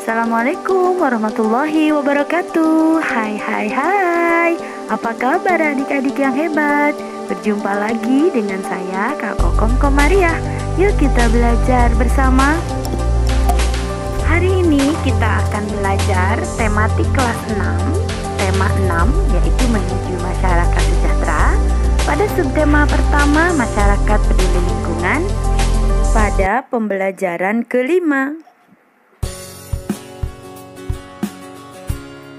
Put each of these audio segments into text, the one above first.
Assalamualaikum warahmatullahi wabarakatuh. Hai. Apa kabar adik-adik yang hebat? Berjumpa lagi dengan saya Kak Kokom Komariah. Yuk kita belajar bersama. Hari ini kita akan belajar tematik kelas 6. Tema 6 yaitu menuju masyarakat sejahtera. Pada subtema pertama masyarakat peduli lingkungan. Pada pembelajaran kelima.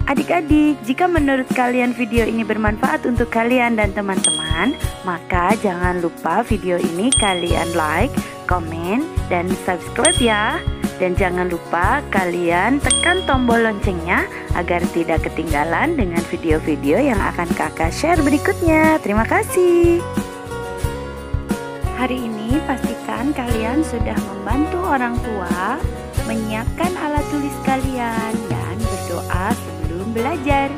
Adik-adik, jika menurut kalian video ini bermanfaat untuk kalian dan teman-teman, maka jangan lupa video ini kalian like, komen, dan subscribe ya. Dan jangan lupa kalian tekan tombol loncengnya agar tidak ketinggalan dengan video-video yang akan kakak share berikutnya. Terima kasih. Hari ini pastikan kalian sudah membantu orang tua menyiapkan alat tulis kalian dan berdoa sebelum belajar.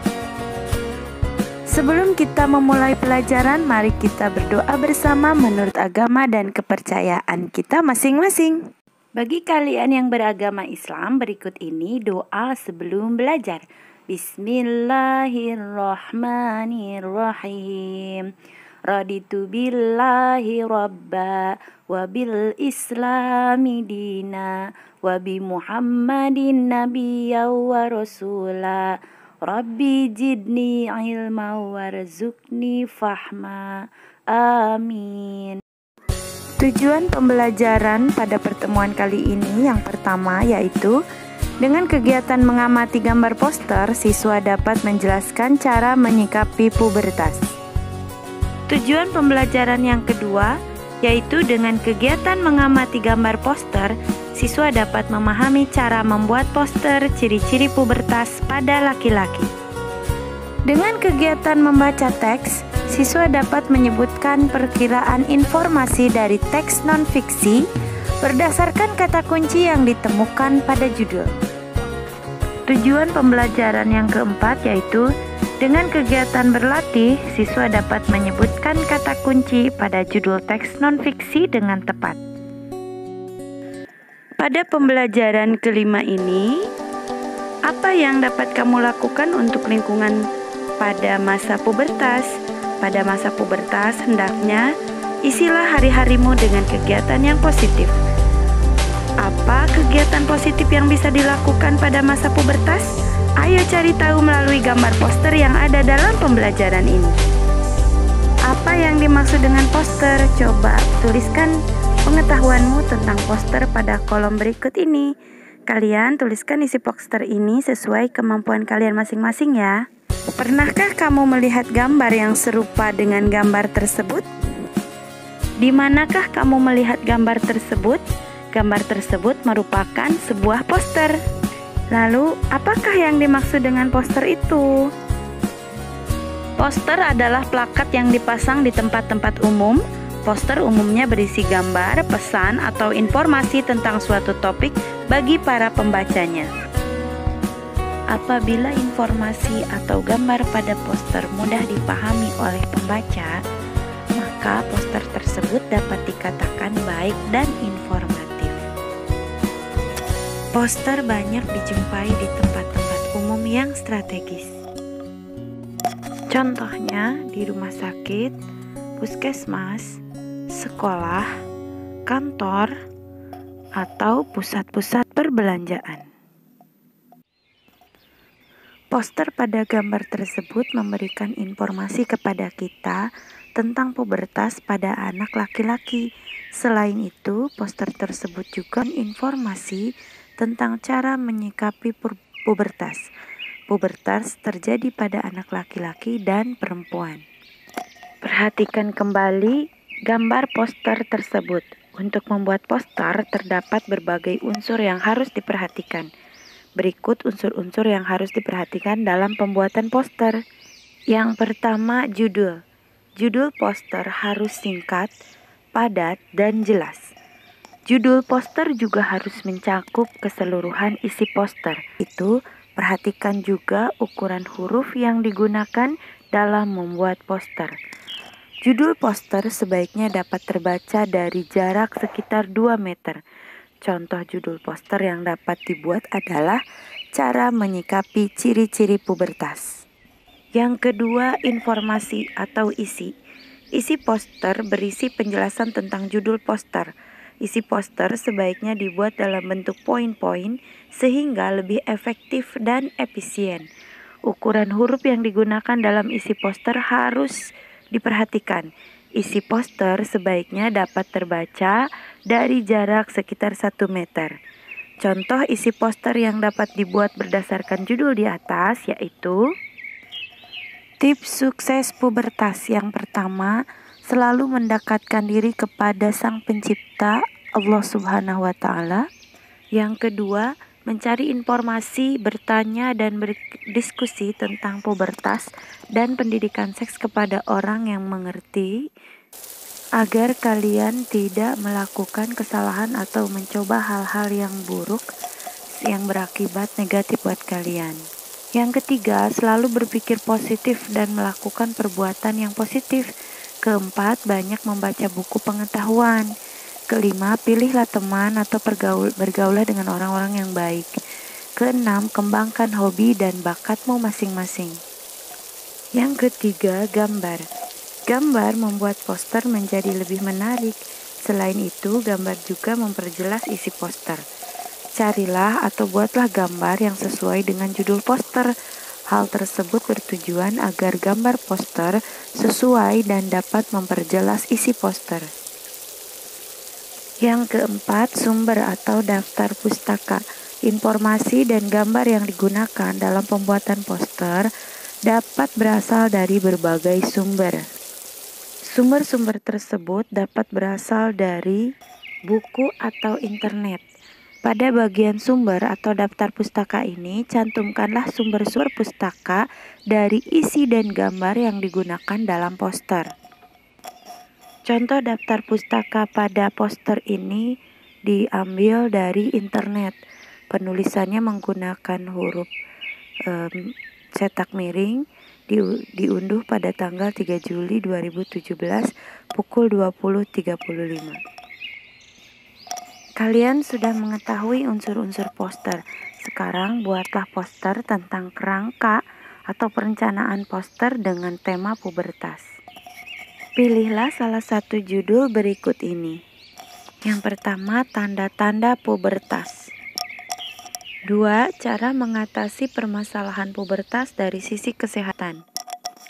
Sebelum kita memulai pelajaran, mari kita berdoa bersama menurut agama dan kepercayaan kita masing-masing. Bagi kalian yang beragama Islam, berikut ini doa sebelum belajar. Bismillahirrahmanirrahim. Raditu billahi rabba wa bil islami dina wa bi muhammadin nabiyya wa rasula. Rabbi jidni ilma warzuqni fahma. Amin. Tujuan pembelajaran pada pertemuan kali ini yang pertama yaitu dengan kegiatan mengamati gambar poster, siswa dapat menjelaskan cara menyikapi pubertas. Tujuan pembelajaran yang kedua yaitu dengan kegiatan mengamati gambar poster, siswa dapat memahami cara membuat poster ciri-ciri pubertas pada laki-laki. Dengan kegiatan membaca teks, siswa dapat menyebutkan perkiraan informasi dari teks non-fiksi berdasarkan kata kunci yang ditemukan pada judul. Tujuan pembelajaran yang keempat yaitu dengan kegiatan berlatih, siswa dapat menyebutkan kata kunci pada judul teks non-fiksi dengan tepat. Pada pembelajaran kelima ini, apa yang dapat kamu lakukan untuk lingkungan pada masa pubertas? Pada masa pubertas, hendaknya isilah hari-harimu dengan kegiatan yang positif. Apa kegiatan positif yang bisa dilakukan pada masa pubertas? Ayo cari tahu melalui gambar poster yang ada dalam pembelajaran ini. Apa yang dimaksud dengan poster? Coba tuliskan pengetahuanmu tentang poster pada kolom berikut ini. Kalian tuliskan isi poster ini sesuai kemampuan kalian masing-masing ya. Pernahkah kamu melihat gambar yang serupa dengan gambar tersebut? Di manakah kamu melihat gambar tersebut? Gambar tersebut merupakan sebuah poster. Lalu, apakah yang dimaksud dengan poster itu? Poster adalah plakat yang dipasang di tempat-tempat umum. Poster umumnya berisi gambar, pesan, atau informasi tentang suatu topik bagi para pembacanya. Apabila informasi atau gambar pada poster mudah dipahami oleh pembaca, maka poster tersebut dapat dikatakan baik dan informatif. Poster banyak dijumpai di tempat-tempat umum yang strategis. Contohnya di rumah sakit, puskesmas, sekolah, kantor, atau pusat-pusat perbelanjaan. Poster pada gambar tersebut memberikan informasi kepada kita tentang pubertas pada anak laki-laki. Selain itu, poster tersebut juga informasi tentang cara menyikapi pubertas. Pubertas terjadi pada anak laki-laki dan perempuan. Perhatikan kembali gambar poster tersebut. Untuk membuat poster terdapat berbagai unsur yang harus diperhatikan. Berikut unsur-unsur yang harus diperhatikan dalam pembuatan poster. Yang pertama, judul. Judul poster harus singkat, padat, dan jelas. Judul poster juga harus mencakup keseluruhan isi poster. Perhatikan juga ukuran huruf yang digunakan dalam membuat poster. Judul poster sebaiknya dapat terbaca dari jarak sekitar 2 meter. Contoh judul poster yang dapat dibuat adalah cara menyikapi ciri-ciri pubertas. Yang kedua, informasi atau isi. Isi poster berisi penjelasan tentang judul poster. Isi poster sebaiknya dibuat dalam bentuk poin-poin sehingga lebih efektif dan efisien. Ukuran huruf yang digunakan dalam isi poster harus diperhatikan. Isi poster sebaiknya dapat terbaca dari jarak sekitar 1 meter. Contoh isi poster yang dapat dibuat berdasarkan judul di atas yaitu tips sukses pubertas. Yang pertama, selalu mendekatkan diri kepada Sang Pencipta Allah Subhanahu wa Ta'ala. Yang kedua, mencari informasi, bertanya dan berdiskusi tentang pubertas dan pendidikan seks kepada orang yang mengerti agar kalian tidak melakukan kesalahan atau mencoba hal-hal yang buruk yang berakibat negatif buat kalian. Yang ketiga, selalu berpikir positif dan melakukan perbuatan yang positif. Keempat, banyak membaca buku pengetahuan. Kelima, pilihlah teman atau bergaulah dengan orang-orang yang baik. Keenam, kembangkan hobi dan bakatmu masing-masing. Yang ketiga, gambar. Gambar membuat poster menjadi lebih menarik. Selain itu, gambar juga memperjelas isi poster. Carilah atau buatlah gambar yang sesuai dengan judul poster. Hal tersebut bertujuan agar gambar poster sesuai dan dapat memperjelas isi poster. Yang keempat, sumber atau daftar pustaka. Informasi dan gambar yang digunakan dalam pembuatan poster dapat berasal dari berbagai sumber. Sumber-sumber tersebut dapat berasal dari buku atau internet. Pada bagian sumber atau daftar pustaka ini, cantumkanlah sumber-sumber pustaka dari isi dan gambar yang digunakan dalam poster. Contoh daftar pustaka pada poster ini diambil dari internet. Penulisannya menggunakan huruf cetak miring, diunduh pada tanggal 3 Juli 2017 pukul 20.35. Kalian sudah mengetahui unsur-unsur poster. Sekarang buatlah poster tentang kerangka atau perencanaan poster dengan tema pubertas. Pilihlah salah satu judul berikut ini. Yang pertama, tanda-tanda pubertas. 2. Cara mengatasi permasalahan pubertas dari sisi kesehatan.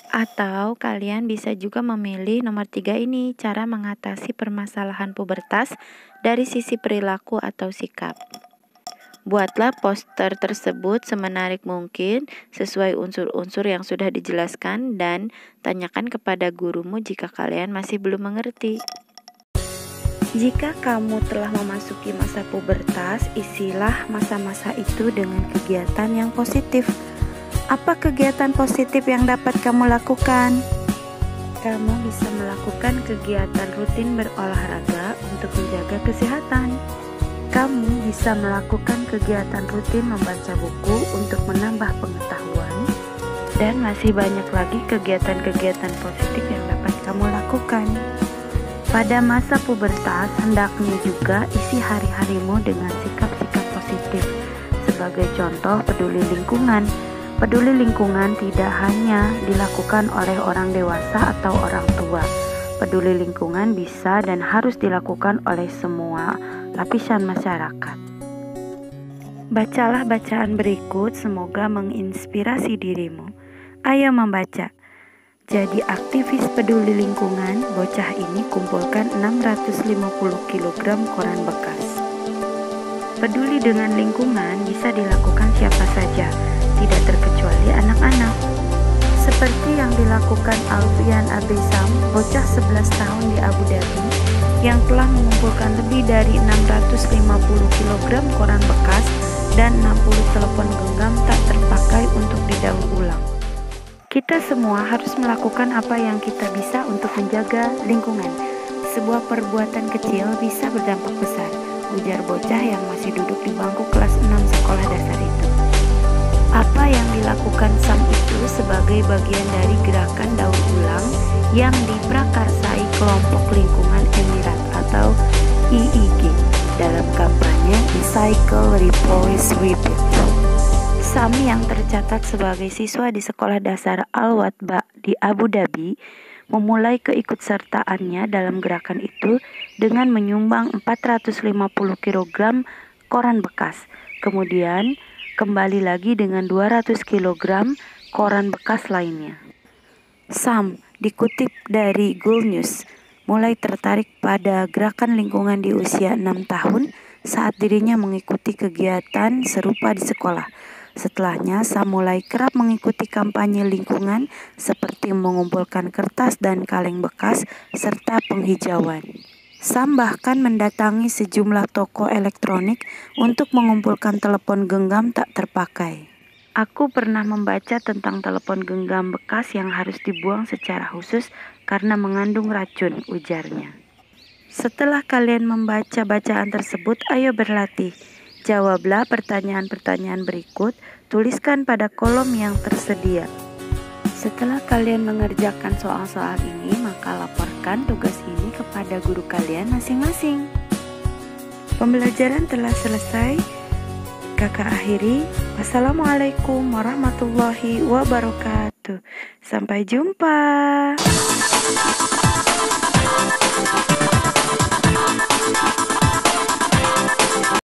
Atau kalian bisa juga memilih nomor 3 ini, cara mengatasi permasalahan pubertas dari sisi perilaku atau sikap. Buatlah poster tersebut semenarik mungkin sesuai unsur-unsur yang sudah dijelaskan dan tanyakan kepada gurumu jika kalian masih belum mengerti. Jika kamu telah memasuki masa pubertas, isilah masa-masa itu dengan kegiatan yang positif. Apa kegiatan positif yang dapat kamu lakukan? Kamu bisa melakukan kegiatan rutin berolahraga untuk menjaga kesehatan. Kamu bisa melakukan kegiatan rutin membaca buku untuk menambah pengetahuan. Dan masih banyak lagi kegiatan-kegiatan positif yang dapat kamu lakukan. Pada masa pubertas, hendaknya juga isi hari-harimu dengan sikap-sikap positif. Sebagai contoh, peduli lingkungan. Peduli lingkungan tidak hanya dilakukan oleh orang dewasa atau orang tua. Peduli lingkungan bisa dan harus dilakukan oleh semua lapisan masyarakat. Bacalah bacaan berikut, semoga menginspirasi dirimu. Ayo membaca. Jadi aktivis peduli lingkungan, bocah ini kumpulkan 650 kg koran bekas. Peduli dengan lingkungan bisa dilakukan siapa saja, tidak terkecuali anak-anak. Seperti yang dilakukan Alfian Abesam, bocah 11 tahun di Abu Dhabi, yang telah mengumpulkan lebih dari 650 kg koran bekas dan 60 telepon genggam tak terpakai untuk didaur ulang. Kita semua harus melakukan apa yang kita bisa untuk menjaga lingkungan. Sebuah perbuatan kecil bisa berdampak besar, ujar bocah yang masih duduk di bangku kelas 6 sekolah dasar itu. Apa yang dilakukan Sam itu sebagai bagian dari gerakan daur ulang yang diprakarsai kelompok lingkungan Emirat atau IIG dalam kampanye Recycle, Replace, Repeat. Sam yang tercatat sebagai siswa di Sekolah Dasar Al-Watba di Abu Dhabi memulai keikutsertaannya dalam gerakan itu dengan menyumbang 450 kg koran bekas. Kemudian kembali lagi dengan 200 kg koran bekas lainnya. Sam dikutip dari Gul News mulai tertarik pada gerakan lingkungan di usia 6 tahun saat dirinya mengikuti kegiatan serupa di sekolah. Setelahnya, Sam mulai kerap mengikuti kampanye lingkungan seperti mengumpulkan kertas dan kaleng bekas serta penghijauan. Sam bahkan mendatangi sejumlah toko elektronik untuk mengumpulkan telepon genggam tak terpakai. Aku pernah membaca tentang telepon genggam bekas yang harus dibuang secara khusus karena mengandung racun, ujarnya. Setelah kalian membaca bacaan tersebut, ayo berlatih. Jawablah pertanyaan-pertanyaan berikut, tuliskan pada kolom yang tersedia. Setelah kalian mengerjakan soal-soal ini, maka laporkan tugas ini kepada guru kalian masing-masing. Pembelajaran telah selesai. Kakak akhiri. Wassalamualaikum warahmatullahi wabarakatuh. Sampai jumpa.